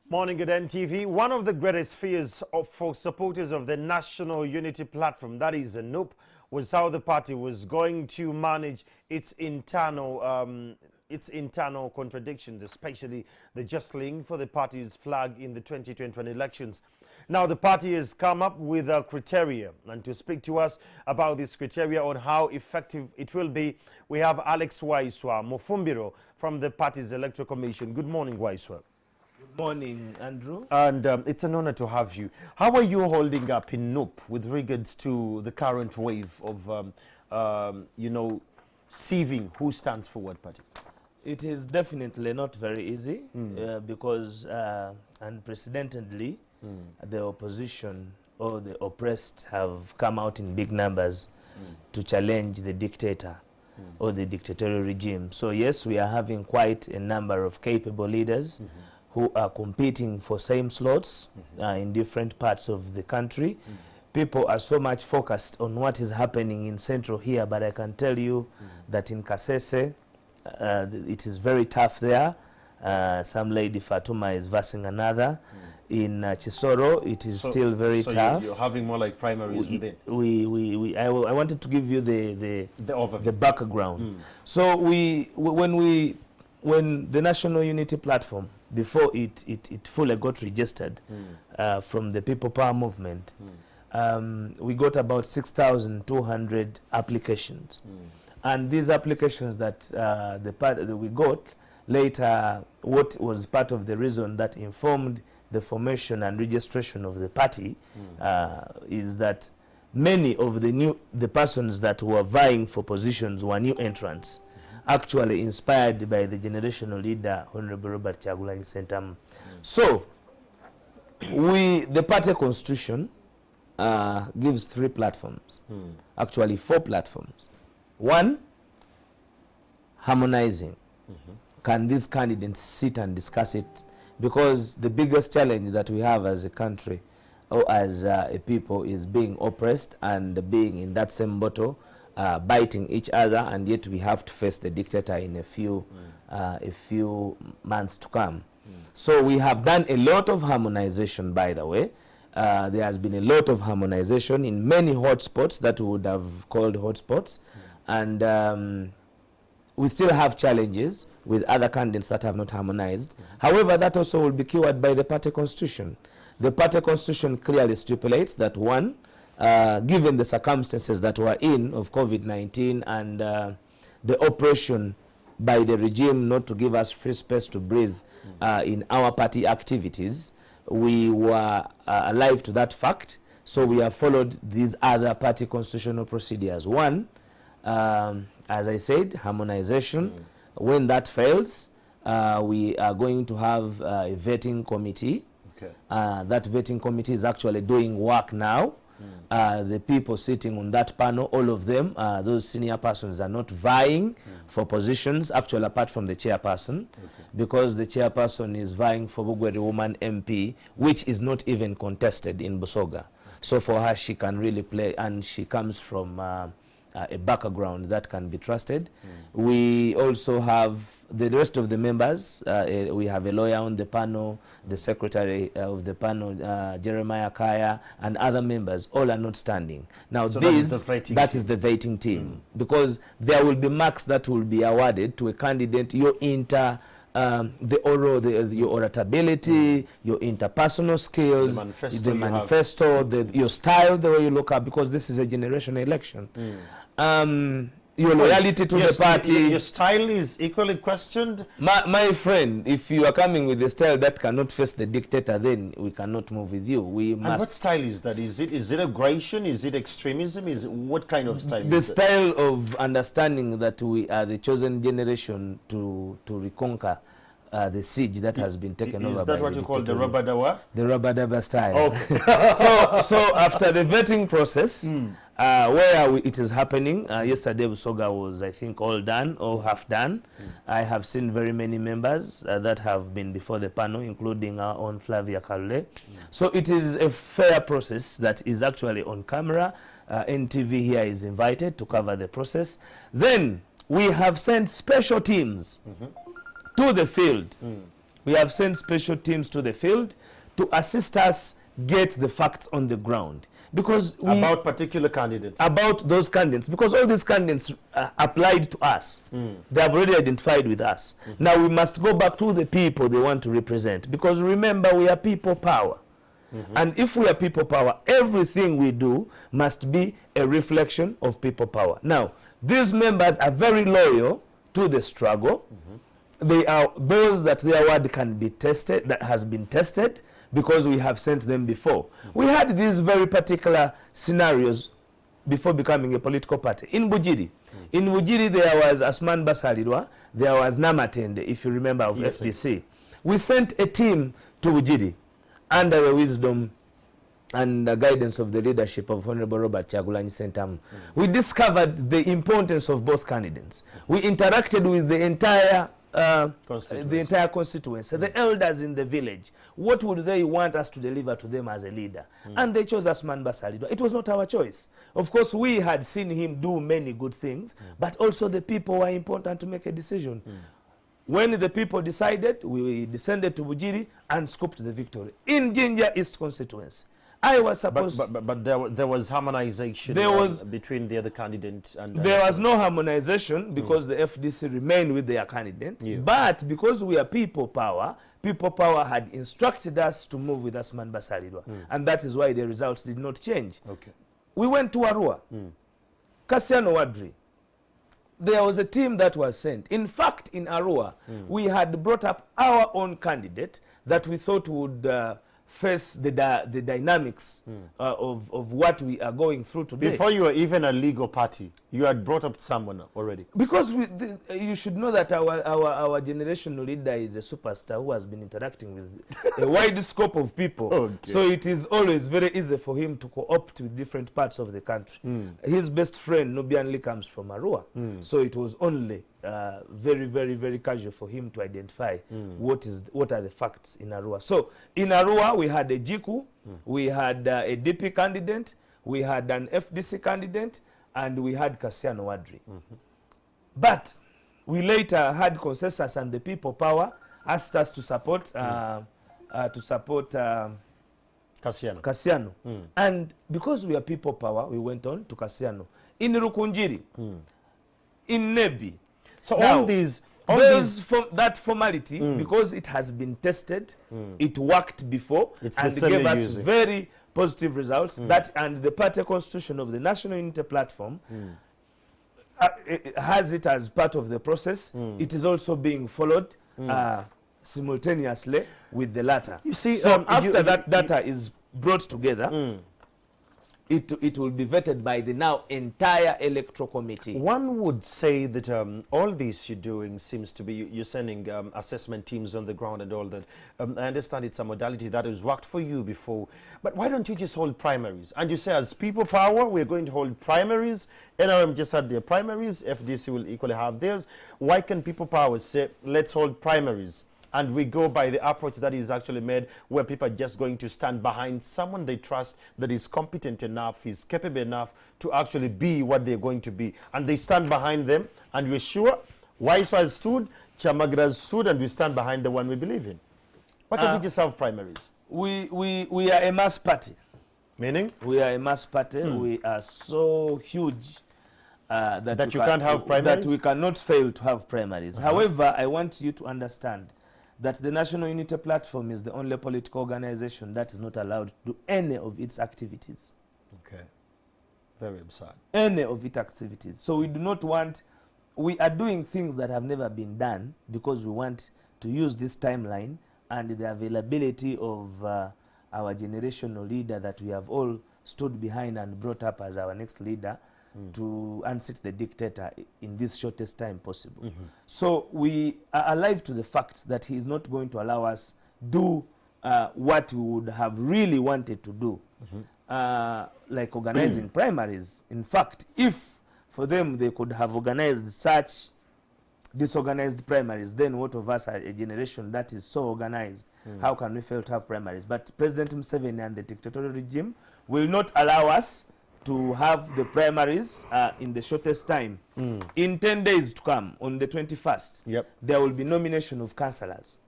Morning at NTV. One of the greatest fears for supporters of the National Unity Platform, that is NUP, was how the party was going to manage its internal contradictions, especially the jostling for the party's flag in the 2020 elections. Now, the party has come up with a criteria, and to speak to us about this criteria on how effective it will be, we have Alex Waiswa Mofumbiro from the party's Electoral Commission. Good morning, Waiswa. Good morning, Andrew. And it's an honor to have you. How are you holding up in NUP with regards to the current wave of, sieving who stands for what party? It is definitely not very easy because unprecedentedly the opposition or the oppressed have come out in big numbers to challenge the dictator or the dictatorial regime. So yes, we are having quite a number of capable leaders who are competing for same slots in different parts of the country. People are so much focused on what is happening in Central here, but I can tell you that in Kasese, it is very tough there. Some lady Fatuma is versing another. In Chisoro, it is still very tough. You're having more like primaries within. I wanted to give you the background. So when the National Unity Platform, before it fully got registered from the People Power Movement, we got about 6,200 applications. And these applications that we got later, what was part of the reason that informed the formation and registration of the party is that many of the persons that were vying for positions were new entrants, actually inspired by the generational leader, Honorable Robert Kyagulanyi Ssentamu. So, the party constitution gives 3 platforms, actually 4 platforms. One, harmonizing. Can these candidates sit and discuss it? Because the biggest challenge that we have as a country or as a people is being oppressed and being in that same bottle, biting each other, and yet we have to face the dictator in a few months to come. So we have done a lot of harmonization, by the way. There has been a lot of harmonization in many hotspots that we would have called hotspots. And we still have challenges with other candidates that have not harmonized. However, that also will be cured by the party constitution. The party constitution clearly stipulates that one, given the circumstances that we're in of COVID-19 and the oppression by the regime not to give us free space to breathe in our party activities, we were alive to that fact. So we have followed these other party constitutional procedures. One, as I said, harmonization. When that fails, we are going to have a vetting committee. That vetting committee is actually doing work now. The people sitting on that panel, all of them, those senior persons are not vying for positions, actually apart from the chairperson, because the chairperson is vying for Bugweri Woman MP, which is not even contested in Busoga. So for her, she can really play, and she comes from a background that can be trusted. We also have the rest of the members. We have a lawyer on the panel, the secretary of the panel, Jeremiah Kaya, and other members. All are not standing. Now, so that is the vetting team, because there will be marks that will be awarded to a candidate. Your your oratability, your interpersonal skills, the manifesto, your style, the way you look up, because this is a generational election. Your loyalty to the party. Your style is equally questioned. My friend, if you are coming with a style that cannot face the dictator, then we cannot move with you. We must. And what style is that? Is it aggression? Is it extremism? What kind of style? The style of understanding that we are the chosen generation to reconquer the siege that has been taken over. Is that what you call the Rabadawa? The Rabadawa style. Okay. so after the vetting process, where it is happening, yesterday Busoga was, I think, all done or half done. I have seen very many members that have been before the panel, including our own Flavia Kalule. So it is a fair process that is actually on camera. NTV here is invited to cover the process. Then we have sent special teams to the field We have sent special teams to the field to assist us get the facts on the ground. Because about particular candidates. About those candidates. Because all these candidates applied to us. They have already identified with us. Now we must go back to the people they want to represent. Because remember, we are people power. And if we are people power, everything we do must be a reflection of people power. Now, these members are very loyal to the struggle. They are those that their word can be tested, that has been tested, because we have sent them before. We had these very particular scenarios before becoming a political party. In Bujiri, there was Asman Basalirwa, there was Namatende, if you remember, of FDC. We sent a team to Bujiri under the wisdom and the guidance of the leadership of Honorable Robert Kyagulanyi Ssentamu. We discovered the importance of both candidates. We interacted with the entire constituency, the elders in the village. What would they want us to deliver to them as a leader? And they chose Asman Basalirwa. It was not our choice. Of course, we had seen him do many good things, but also the people were important to make a decision. When the people decided, we descended to Bujiri and scooped the victory in Jinja East constituency. I was supposed... But there was harmonization between the other candidates. There was no harmonization because the FDC remained with their candidate. But because we are people power had instructed us to move with Asman Basalirwa. And that is why the results did not change. We went to Arua. Kassiano Wadri. There was a team that was sent. In fact, in Arua, we had brought up our own candidate that we thought would face the dynamics of what we are going through today. Before you were even a legal party, you had brought up someone already. Because you should know that our generational leader is a superstar who has been interacting with a wide scope of people. So it is always very easy for him to co-opt with different parts of the country. His best friend, Nubianli, comes from Arua. So it was only very, very, very casual for him to identify what are the facts in Arua. So in Arua, we had a Jiku, we had a DP candidate, we had an FDC candidate, and we had Kassiano Wadri. But we later had consensus, and the people power asked us to support Kassiano. And because we are people power, we went on to Kassiano. In Rukunjiri, in Nebi. So now, that formality, because it has been tested, it worked before, and it gave us very positive results. That and the party constitution of the National Unity Platform has it as part of the process. It is also being followed simultaneously with the latter. You see, so after that data is brought together, it will be vetted by the now entire electoral committee. One would say that all this you're doing seems to be, you're sending assessment teams on the ground and all that. I understand it's a modality that has worked for you before, but why don't you just hold primaries? And you say as people power, we're going to hold primaries. NRM just had their primaries, FDC will equally have theirs. Why can people power say, let's hold primaries? And we go by the approach that is actually made, where people are just going to stand behind someone they trust that is competent enough, is capable enough to actually be what they're going to be. And they stand behind them, and we're sure Waiswa stood, Chamagra stood, and we stand behind the one we believe in. Why can't we just have primaries? We are a mass party. Meaning? We are a mass party. We are so huge that you can't have primaries? That we cannot fail to have primaries. However, I want you to understand that the National Unity Platform is the only political organization that is not allowed to do any of its activities. Okay. Very absurd. Any of its activities. So we do not want, we are doing things that have never been done because we want to use this timeline and the availability of our generational leader that we have all stood behind and brought up as our next leader to unseat the dictator in this shortest time possible. So we are alive to the fact that he is not going to allow us do what we would have really wanted to do, like organizing primaries. In fact, if for them they could have organized such disorganized primaries, then what of us are a generation that is so organized? How can we fail to have primaries? But President Museveni and the dictatorial regime will not allow us to have the primaries in the shortest time. In 10 days to come, on the 21st, there will be nomination of councillors.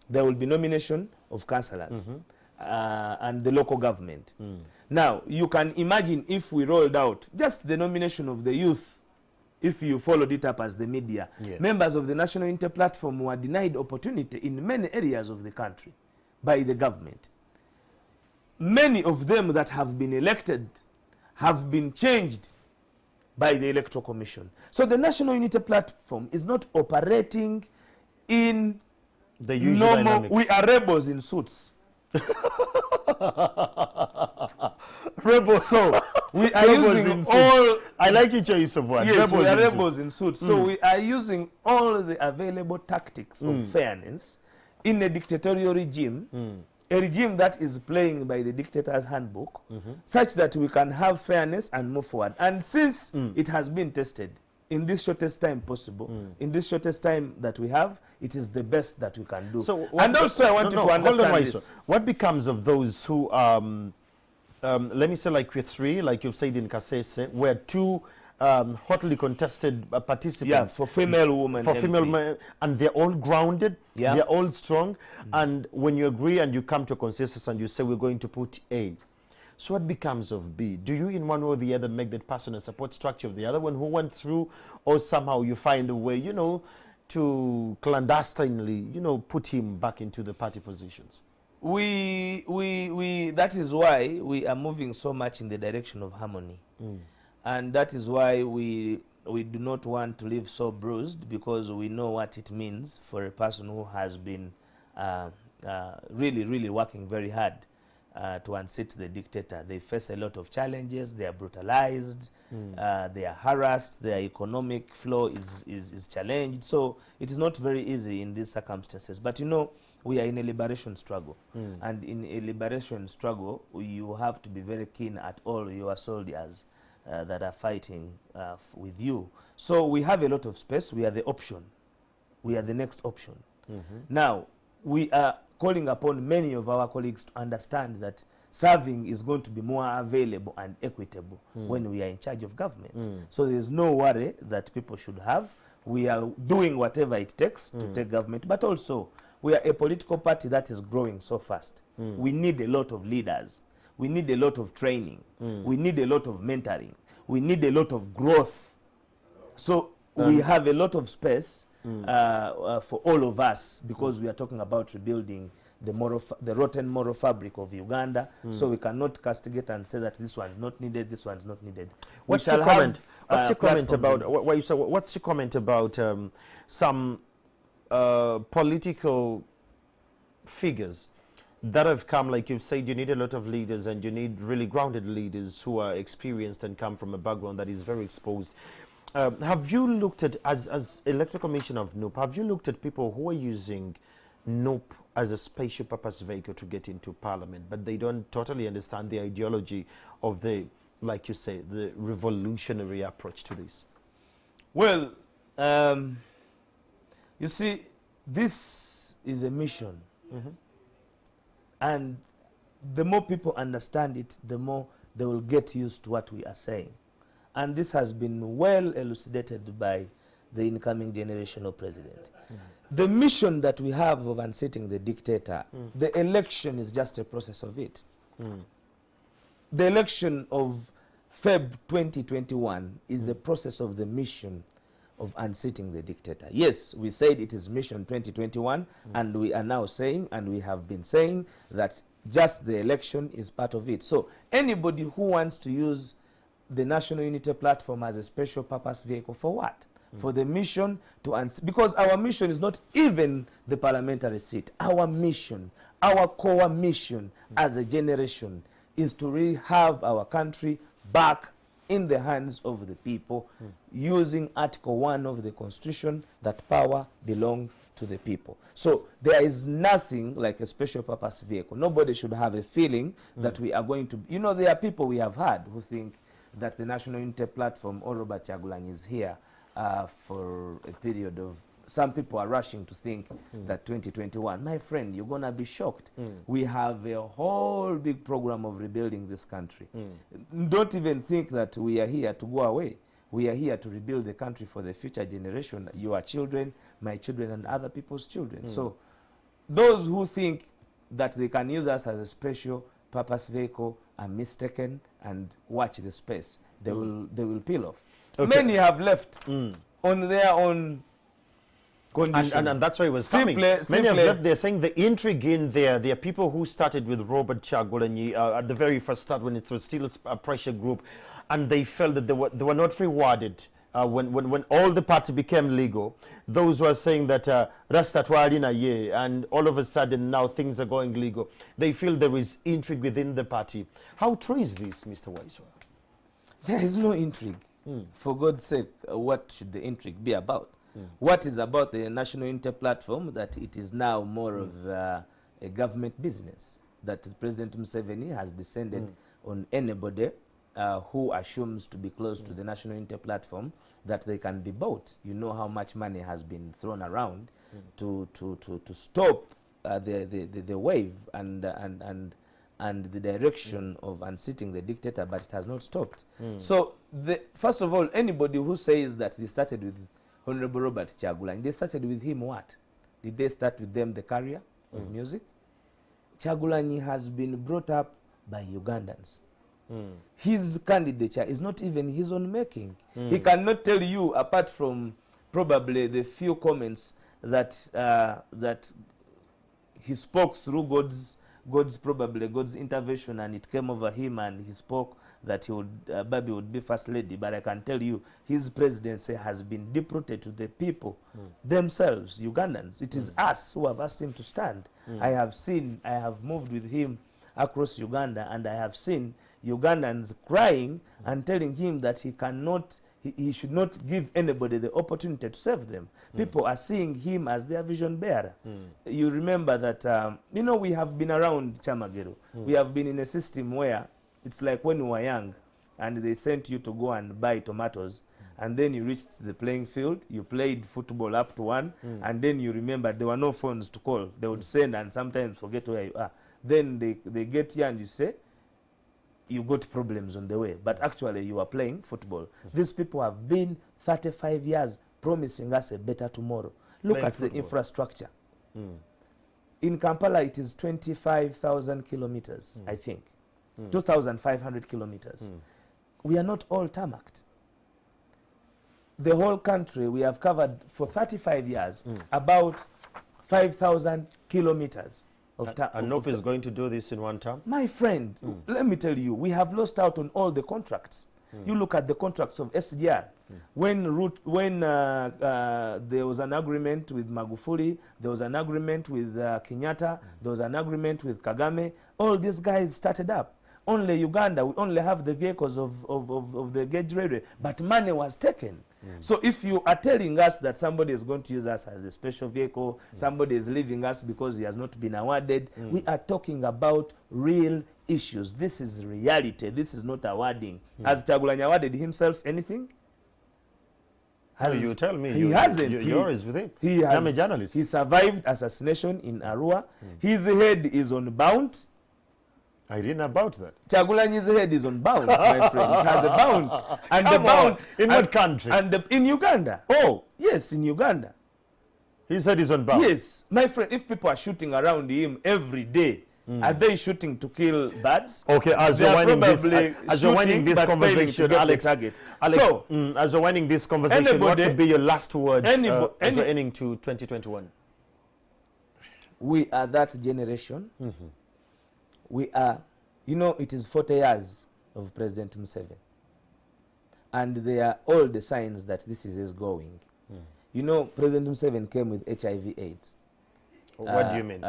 There will be nomination of councillors and the local government. Now, you can imagine if we rolled out just the nomination of the youth, if you followed it up as the media, members of the National Unity Platform were denied opportunity in many areas of the country by the government. Many of them that have been elected have been changed by the Electoral Commission. So the National Unity Platform is not operating in the usual normal, dynamics. we are rebels in suits. Rebels. So we are Rebels using in all... suits. I like your choice of words. Yes, we are in rebels in suits. So we are using all the available tactics of fairness in a dictatorial regime, a regime that is playing by the dictator's handbook, such that we can have fairness and move forward. And since it has been tested in this shortest time possible, in this shortest time that we have, it is the best that we can do. So and also I want you to understand this. What becomes of those who, let me say like with three, like you've said in Kasese, where two hotly contested participants. Yeah, for female women. For female, and they're all grounded, they're all strong. And when you agree and you come to a consensus and you say we're going to put A, so what becomes of B? Do you in one way or the other make that person a support structure of the other one who went through, or somehow you find a way, you know, to clandestinely, you know, put him back into the party positions? That is why we are moving so much in the direction of harmony. And that is why we do not want to live so bruised, because we know what it means for a person who has been really working very hard to unseat the dictator. They face a lot of challenges. They are brutalized. They are harassed. Their economic flow is challenged. So it is not very easy in these circumstances. But you know, we are in a liberation struggle. And in a liberation struggle, you have to be very keen at all your soldiers that are fighting with you. So we have a lot of space. We are the option. We are the next option. Now, we are calling upon many of our colleagues to understand that serving is going to be more available and equitable when we are in charge of government. So there is no worry that people should have. We are doing whatever it takes to take government, but also we are a political party that is growing so fast. We need a lot of leaders. We need a lot of training. We need a lot of mentoring. We need a lot of growth. So we have a lot of space for all of us, because we are talking about rebuilding the rotten moral fabric of Uganda. So we cannot castigate and say that this one is not needed, this one is not needed. What's your comment? What's your comment about what you say? What's your comment about some political figures that have come, like you've said, you need a lot of leaders and you need really grounded leaders who are experienced and come from a background that is very exposed. Have you looked at, as Electoral Commission of NUP, have you looked at people who are using NUP as a special purpose vehicle to get into parliament, but they don't totally understand the ideology of the, like you say, the revolutionary approach to this? Well, you see, this is a mission. And the more people understand it, the more they will get used to what we are saying. And this has been well elucidated by the incoming generation of president. The mission that we have of unseating the dictator, the election is just a process of it. The election of Feb 2021 is a process of the mission of unseating the dictator. Yes, we said it is mission 2021, and we are now saying, and we have been saying, that just the election is part of it. So anybody who wants to use the National Unity Platform as a special purpose vehicle, for what? For the mission to because our mission is not even the parliamentary seat. Our mission, our core mission as a generation, is to really have our country back in the hands of the people, using Article 1 of the Constitution, that power belongs to the people. So there is nothing like a special purpose vehicle. Nobody should have a feeling that we are going to, you know, there are people we have had who think that the National Unity Platform or Robert Kyagulanyi is here for a period of, some people are rushing to think that 2021, my friend, you're going to be shocked. We have a whole big program of rebuilding this country. Don't even think that we are here to go away. We are here to rebuild the country for the future generation, your children, my children, and other people's children. So those who think that they can use us as a special purpose vehicle are mistaken and watch the space. They will peel off. Okay. Many have left on their own condition. And that's why it was coming. Many have left. They're saying the intrigue in there. There are people who started with Robert Chagulanyi at the very first start when it was still a pressure group, and they felt that they were not rewarded. When all the party became legal, those were saying that Rastatwarina ye, and all of a sudden now things are going legal. They feel there is intrigue within the party. How true is this, Mr. Waiswa? There is no intrigue. For God's sake, what should the intrigue be about? What is about the National Unity Platform? That it is now more of a government business. That President Museveni has descended on anybody who assumes to be close to the National Unity Platform, that they can be bought. You know how much money has been thrown around to stop the wave and the direction of unseating the dictator, but it has not stopped. So, first of all, anybody who says that they started with Honorable Robert Chagulanyi, they started with him what? Did they start with them the career of music? Chagulanyi has been brought up by Ugandans. His candidature is not even his own making. He cannot tell you, apart from probably the few comments that that he spoke through God's intervention, and it came over him, and he spoke that he would Baby would be first lady. But I can tell you, his presidency has been deep-rooted to the people themselves, Ugandans. It is us who have asked him to stand. I have moved with him across Uganda, and I have seen Ugandans crying and telling him that he should not give anybody the opportunity to serve them. People are seeing him as their vision bearer. You remember that, we have been around Chamagero. We have been in a system where it's like when we were young and they sent you to go and buy tomatoes, and then you reached the playing field, you played football up to 1, and then you remember there were no phones to call. They would send and sometimes forget where you are. Then they get here and you say, you got problems on the way, but actually you are playing football. These people have been 35 years promising us a better tomorrow. Look at the infrastructure. In Kampala, it is 25,000 kilometers, I think. 2,500 kilometers. We are not all tarmacked. The whole country, we have covered for 35 years about 5,000 kilometers. And NUP is going to do this in one term? My friend, let me tell you, we have lost out on all the contracts. You look at the contracts of SGR. When there was an agreement with Magufuli, there was an agreement with Kenyatta, there was an agreement with Kagame, all these guys started up. Only Uganda, we only have the vehicles of the gauge railway, but money was taken. So if you are telling us that somebody is going to use us as a special vehicle, somebody is leaving us because he has not been awarded, we are talking about real issues. This is reality. This is not awarding. Has Chagulanyi awarded himself anything? You tell me. He hasn't. You're with him. I'm a journalist. He survived assassination in Arua. His head is on bound. I didn't know about that. Chagulanyi's head is on bound, my friend. It has a bound. And Come the bound on. In what country? In Uganda. Oh. Yes, in Uganda. His head is on bound. Yes. My friend, if people are shooting around him every day, are they shooting to kill birds? Okay, as you're winding this conversation, Alex, so, as you're winding this conversation, what would be your last words as we're ending to 2021? We are that generation. We are, it is 40 years of President Museveni. And there are all the signs that this is going. President Museveni came with HIV/AIDS. What do you mean?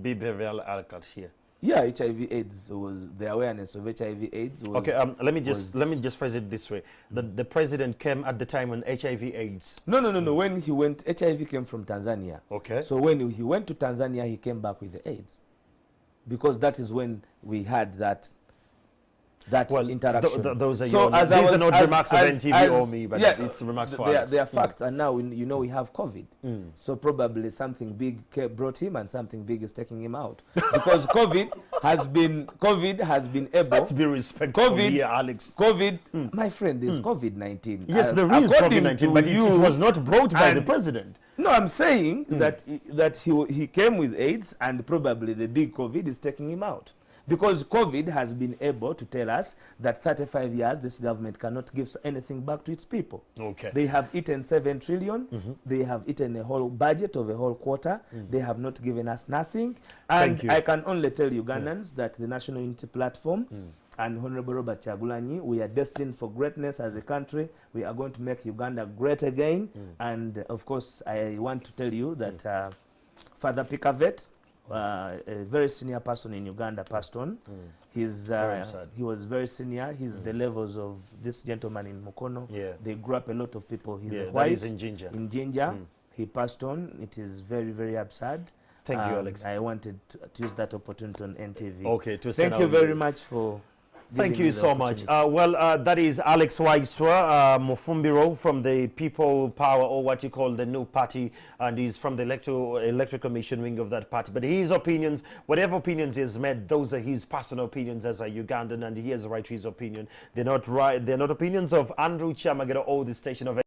Be very accurate here. Yeah, HIV/AIDS was the awareness of HIV/AIDS. Okay, let me just phrase it this way: the president came at the time when HIV/AIDS. No. When he went, HIV came from Tanzania. Okay. So when he went to Tanzania, he came back with the AIDS, because that is when we had that that Well, interaction. those are So your, as I these are was- not as- remarks of as- NTV as- or me, but yeah, it's remarks for they are, Alex. they are facts, and now you know we have COVID. So probably something big brought him, and something big is taking him out, because COVID has been able. Let's be respectful here, Alex. COVID, my friend, there's COVID-19. Yes, there is According COVID-19, to but it was not brought by the and- president. No, I'm saying that he came with AIDS, and probably the big COVID is taking him out. Because COVID has been able to tell us that 35 years this government cannot give anything back to its people. Okay. They have eaten 7 trillion. They have eaten a whole budget of a whole quarter. They have not given us nothing. And Thank you. I can only tell Ugandans that the National Unity Platform and Honorable Robert Chagulanyi, we are destined for greatness as a country. We are going to make Uganda great again. And of course, I want to tell you that Father Pikavet, a very senior person in Uganda, passed on. He was very senior. He's the levels of this gentleman in Mukono. Yeah. They grew up a lot of people. He's a That white is in Jinja. He passed on. It is very, very absurd. Thank you, Alex. I wanted to use that opportunity on NTV. Okay, to Thank send you out very the- much for Thank giving you me the so much. opportunity. That is Alex Waiswa Mufumbiro from the People Power, or what you call the NUP party, and he's from the Electoral Commission wing of that party. But his opinions, whatever opinions he has made, those are his personal opinions as a Ugandan, and he has a right to his opinion. They're not right. They're not opinions of Andrew Chamagero or the station of